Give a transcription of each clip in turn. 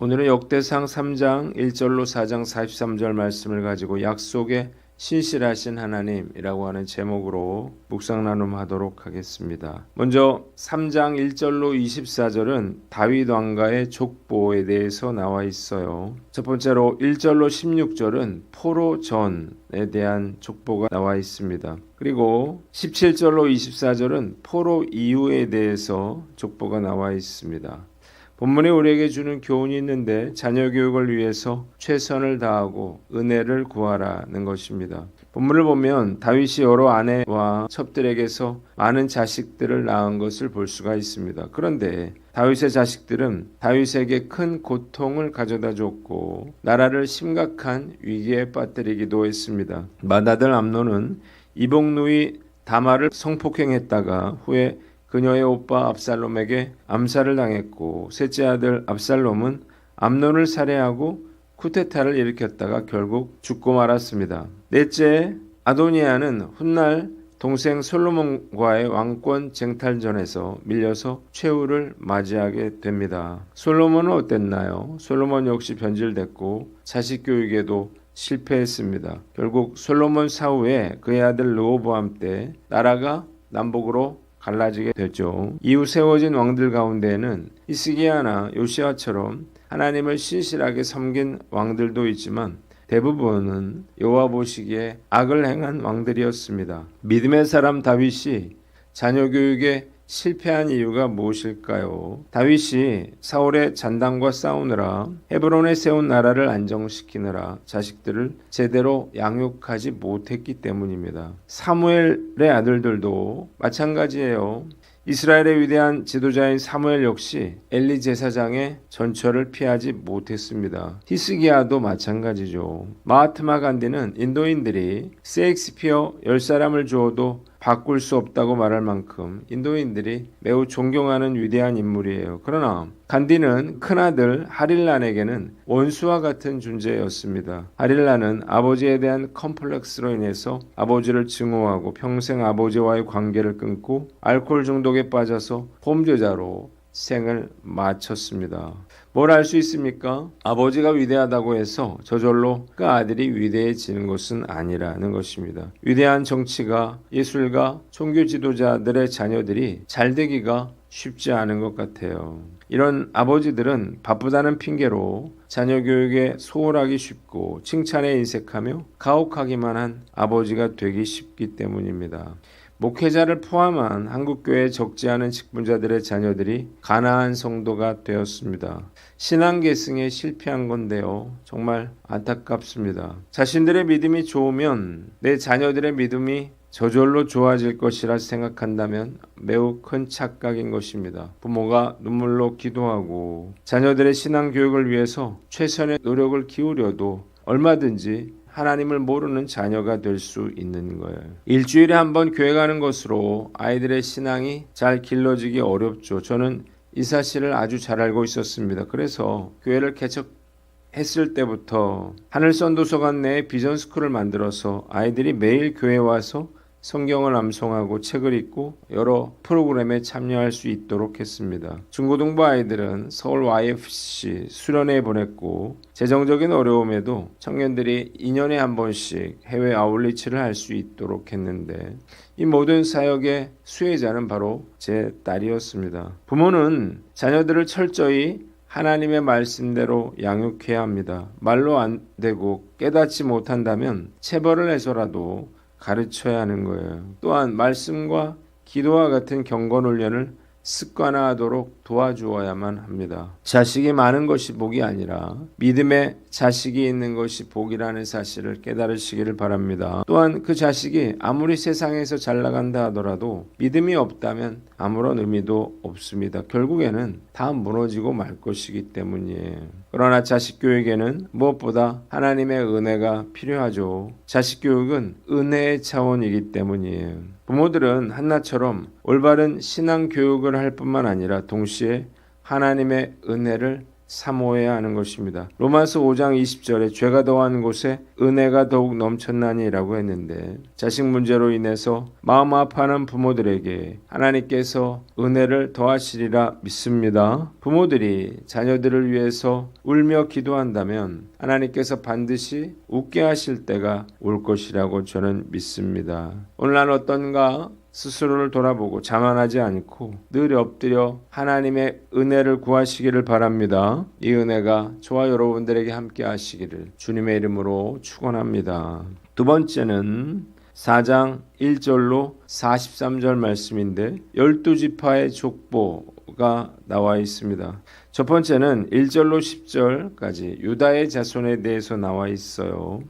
오늘은 역대상 3장 1절로 4장 43절 말씀을 가지고 약속의 신실하신 하나님이라고 하는 제목으로 묵상 나눔하도록 하겠습니다. 먼저 3장 1절로 24절은 다윗 왕가의 족보에 대해서 나와 있어요. 첫 번째로 1절로 16절은 포로전에 대한 족보가 나와 있습니다. 그리고 17절로 24절은 포로 이후에 대해서 족보가 나와 있습니다. 본문이 우리에게 주는 교훈이 있는데 자녀 교육을 위해서 최선을 다하고 은혜를 구하라는 것입니다. 본문을 보면 다윗이 여러 아내와 첩들에게서 많은 자식들을 낳은 것을 볼 수가 있습니다. 그런데 다윗의 자식들은 다윗에게 큰 고통을 가져다 줬고 나라를 심각한 위기에 빠뜨리기도 했습니다. 맏아들 암논은 이복누이 다말을 성폭행했다가 후에 그녀의 오빠 압살롬에게 암살을 당했고 셋째 아들 압살롬은 암논을 살해하고 쿠데타를 일으켰다가 결국 죽고 말았습니다. 넷째 아도니아는 훗날 동생 솔로몬과의 왕권 쟁탈전에서 밀려서 최후를 맞이하게 됩니다. 솔로몬은 어땠나요? 솔로몬 역시 변질됐고 자식 교육에도 실패했습니다. 결국 솔로몬 사후에 그의 아들 르호보암 때 나라가 남북으로 갈라지게 됐죠. 이후 세워진 왕들 가운데에는 히스기야나 요시아처럼 하나님을 신실하게 섬긴 왕들도 있지만 대부분은 여호와 보시기에 악을 행한 왕들이었습니다. 믿음의 사람 다윗이 자녀 교육에 실패한 이유가 무엇일까요? 다윗이 사울의 잔당과 싸우느라 헤브론에 세운 나라를 안정시키느라 자식들을 제대로 양육하지 못했기 때문입니다. 사무엘의 아들들도 마찬가지예요. 이스라엘의 위대한 지도자인 사무엘 역시 엘리 제사장의 전처를 피하지 못했습니다. 히스기야도 마찬가지죠. 마하트마 간디는 인도인들이 셰익스피어 10사람을 주어도 바꿀 수 없다고 말할 만큼 인도인들이 매우 존경하는 위대한 인물이에요. 그러나 간디는 큰아들 하릴란에게는 원수와 같은 존재였습니다. 하릴란은 아버지에 대한 컴플렉스로 인해서 아버지를 증오하고 평생 아버지와의 관계를 끊고 알코올 중독에 빠져서 범죄자로 생을 마쳤습니다. 뭘 알 수 있습니까? 아버지가 위대하다고 해서 저절로 그 아들이 위대해지는 것은 아니라는 것입니다. 위대한 정치가, 예술가, 종교 지도자들의 자녀들이 잘 되기가 쉽지 않은 것 같아요. 이런 아버지들은 바쁘다는 핑계로 자녀 교육에 소홀하기 쉽고 칭찬에 인색하며 가혹하기만 한 아버지가 되기 쉽기 때문입니다. 목회자를 포함한 한국교회에 적지 않은 직분자들의 자녀들이 가나안 성도가 되었습니다. 신앙 계승에 실패한 건데요. 정말 안타깝습니다. 자신들의 믿음이 좋으면 내 자녀들의 믿음이 저절로 좋아질 것이라 생각한다면 매우 큰 착각인 것입니다. 부모가 눈물로 기도하고 자녀들의 신앙 교육을 위해서 최선의 노력을 기울여도 얼마든지 하나님을 모르는 자녀가 될 수 있는 거예요. 일주일에 한 번 교회 가는 것으로 아이들의 신앙이 잘 길러지기 어렵죠. 저는 이 사실을 아주 잘 알고 있었습니다. 그래서 교회를 개척했을 때부터 하늘선 도서관 내에 비전스쿨을 만들어서 아이들이 매일 교회에 와서 성경을 암송하고 책을 읽고 여러 프로그램에 참여할 수 있도록 했습니다. 중고등부 아이들은 서울 YFC 수련회에 보냈고 재정적인 어려움에도 청년들이 2년에 한 번씩 해외 아울리치를 할 수 있도록 했는데 이 모든 사역의 수혜자는 바로 제 딸이었습니다. 부모는 자녀들을 철저히 하나님의 말씀대로 양육해야 합니다. 말로 안 되고 깨닫지 못한다면 체벌을 해서라도 가르쳐야 하는 거예요. 또한 말씀과 기도와 같은 경건 훈련을 습관화하도록 도와주어야만 합니다. 자식이 많은 것이 복이 아니라 믿음의 자식이 있는 것이 복이라는 사실을 깨달으시기를 바랍니다. 또한 그 자식이 아무리 세상에서 잘 나간다 하더라도 믿음이 없다면 아무런 의미도 없습니다. 결국에는 다 무너지고 말 것이기 때문이에요. 그러나 자식 교육에는 무엇보다 하나님의 은혜가 필요하죠. 자식 교육은 은혜의 차원이기 때문이에요. 부모들은 한나처럼 올바른 신앙 교육을 할 뿐만 아니라 동시에 하나님의 은혜를 사모해야 하는 것입니다. 로마서 5장 20절에 죄가 더한 곳에 은혜가 더욱 넘쳤나니라고 했는데 자식 문제로 인해서 마음 아파하는 부모들에게 하나님께서 은혜를 더하시리라 믿습니다. 부모들이 자녀들을 위해서 울며 기도한다면 하나님께서 반드시 웃게 하실 때가 올 것이라고 저는 믿습니다. 오늘 난 어떤가? 스스로를 돌아보고 자만하지 않고 늘 엎드려 하나님의 은혜를 구하시기를 바랍니다. 이 은혜가 저와 여러분들에게 함께 하시기를 주님의 이름으로 축원합니다. 두 번째는 4장 1절로 43절 말씀인데 12지파의 족보가 나와 있습니다. 첫 번째는 1절로 10절까지 유다의 자손에 대해서 나와 있어요.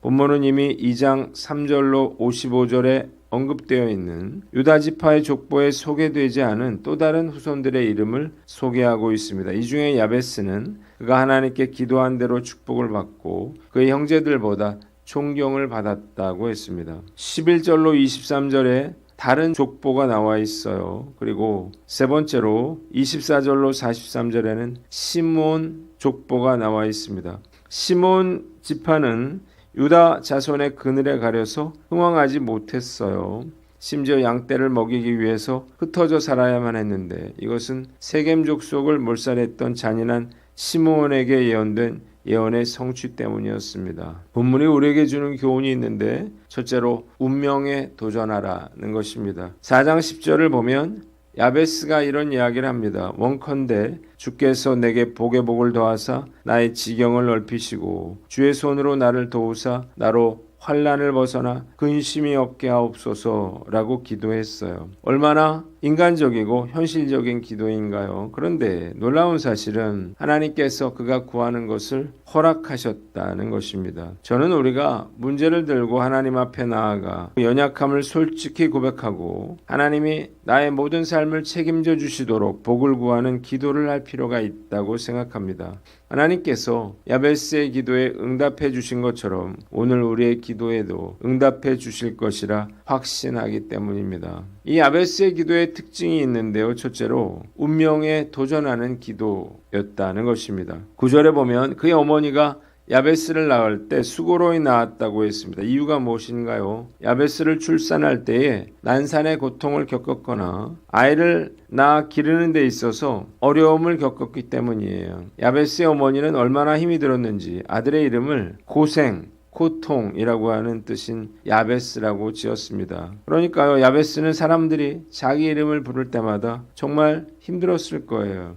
본문은 이미 2장 3절로 55절에 언급되어 있는 유다 지파의 족보에 소개되지 않은 또 다른 후손들의 이름을 소개하고 있습니다. 이 중에 야베스는 그가 하나님께 기도한 대로 축복을 받고 그의 형제들보다 존경을 받았다고 했습니다. 11절로 23절에 다른 족보가 나와 있어요. 그리고 세 번째로 24절로 43절에는 시몬 족보가 나와 있습니다. 시몬 지파는 유다 자손의 그늘에 가려서 흥왕하지 못했어요. 심지어 양떼를 먹이기 위해서 흩어져 살아야만 했는데 이것은 세겜 족속을 몰살했던 잔인한 시므온에게 예언된 예언의 성취 때문이었습니다. 본문이 우리에게 주는 교훈이 있는데 첫째로 운명에 도전하라는 것입니다. 4장 10절을 보면 야베스가 이런 이야기를 합니다. 원컨대 주께서 내게 복에 복을 더하사 나의 지경을 넓히시고 주의 손으로 나를 도우사 나로 환난을 벗어나 근심이 없게 하옵소서라고 기도했어요. 얼마나 인간적이고 현실적인 기도인가요? 그런데 놀라운 사실은 하나님께서 그가 구하는 것을 허락하셨다는 것입니다. 저는 우리가 문제를 들고 하나님 앞에 나아가 연약함을 솔직히 고백하고 하나님이 나의 모든 삶을 책임져 주시도록 복을 구하는 기도를 할 필요가 있다고 생각합니다. 하나님께서 야베스의 기도에 응답해 주신 것처럼 오늘 우리의 기도에도 응답해 주실 것이라 확신하기 때문입니다. 이 야베스의 기도에 특징이 있는데요. 첫째로 운명에 도전하는 기도였다는 것입니다. 9절에 보면 그의 어머니가 야베스를 낳을 때 수고로이 낳았다고 했습니다. 이유가 무엇인가요? 야베스를 출산할 때에 난산의 고통을 겪었거나 아이를 낳아 기르는 데 있어서 어려움을 겪었기 때문이에요. 야베스의 어머니는 얼마나 힘이 들었는지 아들의 이름을 고통이라고 하는 뜻인 야베스라고 지었습니다. 그러니까요, 야베스는 사람들이 자기 이름을 부를 때마다 정말 힘들었을 거예요.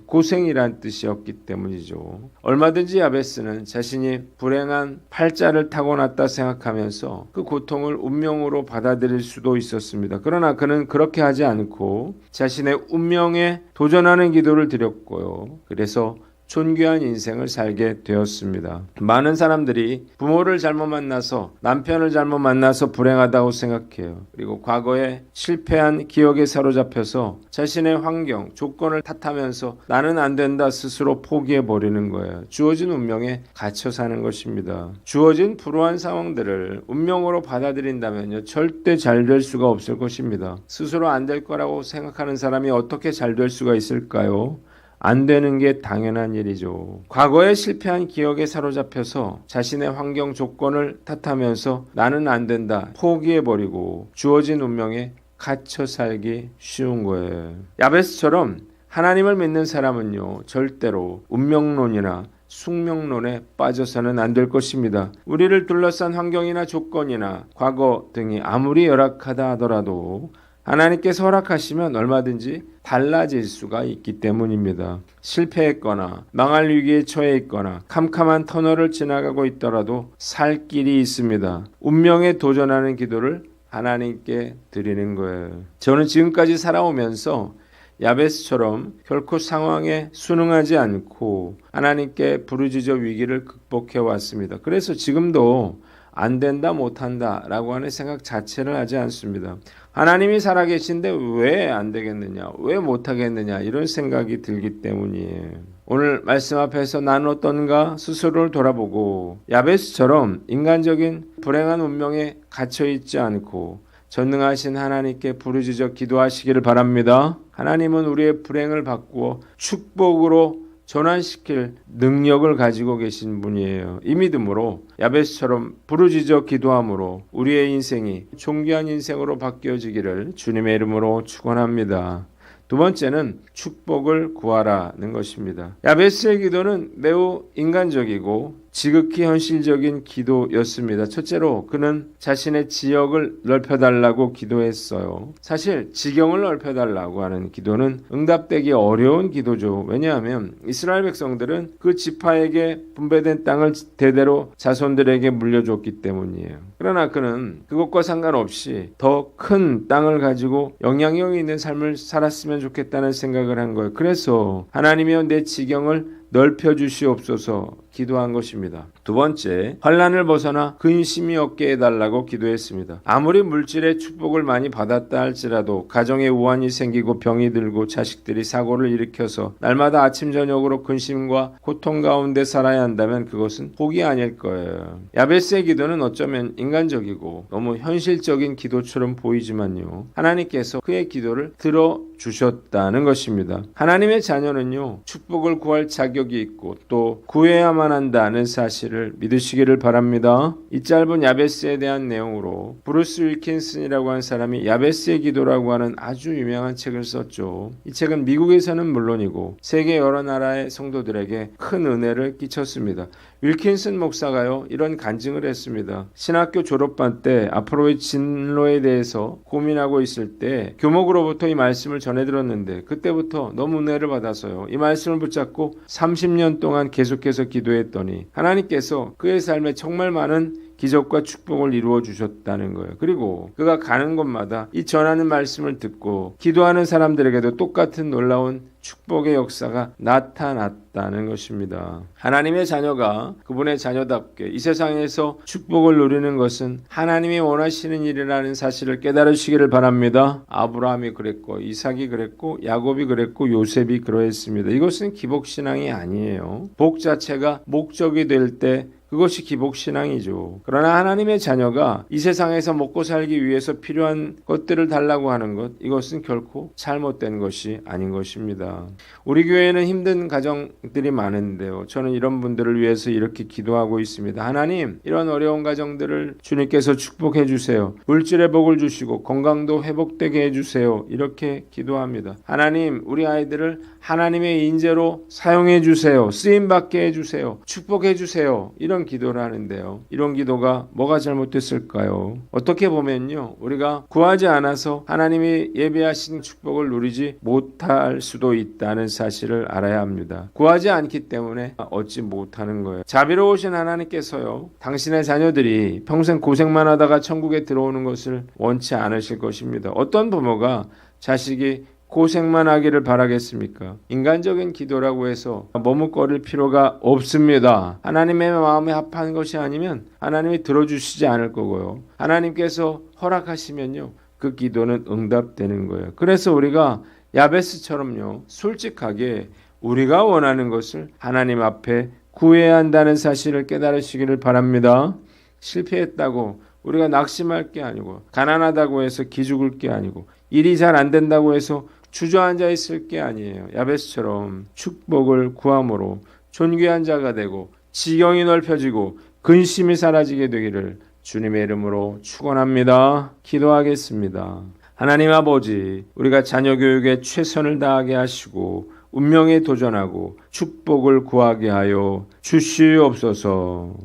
고생이란 뜻이었기 때문이죠. 얼마든지 야베스는 자신이 불행한 팔자를 타고났다 생각하면서 그 고통을 운명으로 받아들일 수도 있었습니다. 그러나 그는 그렇게 하지 않고 자신의 운명에 도전하는 기도를 드렸고요. 그래서 존귀한 인생을 살게 되었습니다. 많은 사람들이 부모를 잘못 만나서 남편을 잘못 만나서 불행하다고 생각해요. 그리고 과거에 실패한 기억에 사로잡혀서 자신의 환경, 조건을 탓하면서 나는 안 된다 스스로 포기해버리는 거예요. 주어진 운명에 갇혀 사는 것입니다. 주어진 불우한 상황들을 운명으로 받아들인다면요, 절대 잘 될 수가 없을 것입니다. 스스로 안 될 거라고 생각하는 사람이 어떻게 잘 될 수가 있을까요? 안 되는 게 당연한 일이죠. 과거에 실패한 기억에 사로잡혀서 자신의 환경 조건을 탓하면서 나는 안 된다 포기해버리고 주어진 운명에 갇혀 살기 쉬운 거예요. 야베스처럼 하나님을 믿는 사람은요, 절대로 운명론이나 숙명론에 빠져서는 안 될 것입니다. 우리를 둘러싼 환경이나 조건이나 과거 등이 아무리 열악하다 하더라도 하나님께서 허락하시면 얼마든지 달라질 수가 있기 때문입니다. 실패했거나 망할 위기에 처해 있거나 캄캄한 터널을 지나가고 있더라도 살 길이 있습니다. 운명에 도전하는 기도를 하나님께 드리는 거예요. 저는 지금까지 살아오면서 야베스처럼 결코 상황에 순응하지 않고 하나님께 부르짖어 위기를 극복해 왔습니다. 그래서 지금도 안 된다 못한다 라고 하는 생각 자체를 하지 않습니다. 하나님이 살아계신데 왜 안 되겠느냐, 왜 못하겠느냐 이런 생각이 들기 때문이에요. 오늘 말씀 앞에서 나는 어떤가 스스로를 돌아보고 야베스처럼 인간적인 불행한 운명에 갇혀있지 않고 전능하신 하나님께 부르짖어 기도하시기를 바랍니다. 하나님은 우리의 불행을 바꾸어 축복으로 전환시킬 능력을 가지고 계신 분이에요. 이 믿음으로 야베스처럼 부르짖어 기도함으로 우리의 인생이 존귀한 인생으로 바뀌어지기를 주님의 이름으로 축원합니다. 두 번째는 축복을 구하라는 것입니다. 야베스의 기도는 매우 인간적이고 지극히 현실적인 기도였습니다. 첫째로 그는 자신의 지역을 넓혀달라고 기도했어요. 사실 지경을 넓혀달라고 하는 기도는 응답되기 어려운 기도죠. 왜냐하면 이스라엘 백성들은 그 지파에게 분배된 땅을 대대로 자손들에게 물려줬기 때문이에요. 그러나 그는 그것과 상관없이 더 큰 땅을 가지고 영향력이 있는 삶을 살았으면 좋겠다는 생각을 한 거예요. 그래서 하나님이여 내 지경을 넓혀주시옵소서 기도한 것입니다. 두 번째, 환난을 벗어나 근심이 없게 해달라고 기도했습니다. 아무리 물질의 축복을 많이 받았다 할지라도 가정에 우환이 생기고 병이 들고 자식들이 사고를 일으켜서 날마다 아침 저녁으로 근심과 고통 가운데 살아야 한다면 그것은 복이 아닐 거예요. 야베스의 기도는 어쩌면 인간적이고 너무 현실적인 기도처럼 보이지만요, 하나님께서 그의 기도를 들어주셨다는 것입니다. 하나님의 자녀는요, 축복을 구할 자격이 있고 또 구해야만 한다는 사실을 믿으시기를 바랍니다. 이 짧은 야베스에 대한 내용으로 브루스 윌킨슨이라고 하는 사람이 야베스의 기도라고 하는 아주 유명한 책을 썼죠. 이 책은 미국에서는 물론이고 세계 여러 나라의 성도들에게 큰 은혜를 끼쳤습니다. 윌킨슨 목사가요, 이런 간증을 했습니다. 신학교 졸업반 때 앞으로의 진로에 대해서 고민하고 있을 때 교목으로부터 이 말씀을 전해 들었는데 그때부터 너무 은혜를 받아서요, 이 말씀을 붙잡고 30년 동안 계속해서 기도했더니 하나님께서 그의 삶에 정말 많은 기적과 축복을 이루어 주셨다는 거예요. 그리고 그가 가는 곳마다 이 전하는 말씀을 듣고 기도하는 사람들에게도 똑같은 놀라운 축복의 역사가 나타났다는 것입니다. 하나님의 자녀가 그분의 자녀답게 이 세상에서 축복을 누리는 것은 하나님이 원하시는 일이라는 사실을 깨달으시기를 바랍니다. 아브라함이 그랬고 이삭이 그랬고 야곱이 그랬고 요셉이 그러했습니다. 이것은 기복신앙이 아니에요. 복 자체가 목적이 될 때 그것이 기복신앙이죠. 그러나 하나님의 자녀가 이 세상에서 먹고 살기 위해서 필요한 것들을 달라고 하는 것, 이것은 결코 잘못된 것이 아닌 것입니다. 우리 교회에는 힘든 가정들이 많은데요, 저는 이런 분들을 위해서 이렇게 기도하고 있습니다. 하나님, 이런 어려운 가정들을 주님께서 축복해 주세요. 물질의 복을 주시고 건강도 회복되게 해주세요. 이렇게 기도합니다. 하나님, 우리 아이들을 하나님의 인재로 사용해 주세요. 쓰임받게 해주세요. 축복해 주세요. 이런 기도를 하는데요, 이런 기도가 뭐가 잘못됐을까요? 어떻게 보면요, 우리가 구하지 않아서 하나님이 예비하신 축복을 누리지 못할 수도 있다는 사실을 알아야 합니다. 구하지 않기 때문에 얻지 못하는 거예요. 자비로우신 하나님께서요, 당신의 자녀들이 평생 고생만 하다가 천국에 들어오는 것을 원치 않으실 것입니다. 어떤 부모가 자식이 고생만 하기를 바라겠습니까? 인간적인 기도라고 해서 머뭇거릴 필요가 없습니다. 하나님의 마음에 합한 것이 아니면 하나님이 들어주시지 않을 거고요, 하나님께서 허락하시면요, 그 기도는 응답되는 거예요. 그래서 우리가 야베스처럼요, 솔직하게 우리가 원하는 것을 하나님 앞에 구해야 한다는 사실을 깨달으시기를 바랍니다. 실패했다고 우리가 낙심할 게 아니고, 가난하다고 해서 기죽을 게 아니고, 일이 잘 안 된다고 해서 주저앉아 있을 게 아니에요. 야베스처럼 축복을 구함으로 존귀한 자가 되고 지경이 넓혀지고 근심이 사라지게 되기를 주님의 이름으로 축원합니다. 기도하겠습니다. 하나님 아버지, 우리가 자녀 교육에 최선을 다하게 하시고 운명에 도전하고 축복을 구하게 하여 주시옵소서.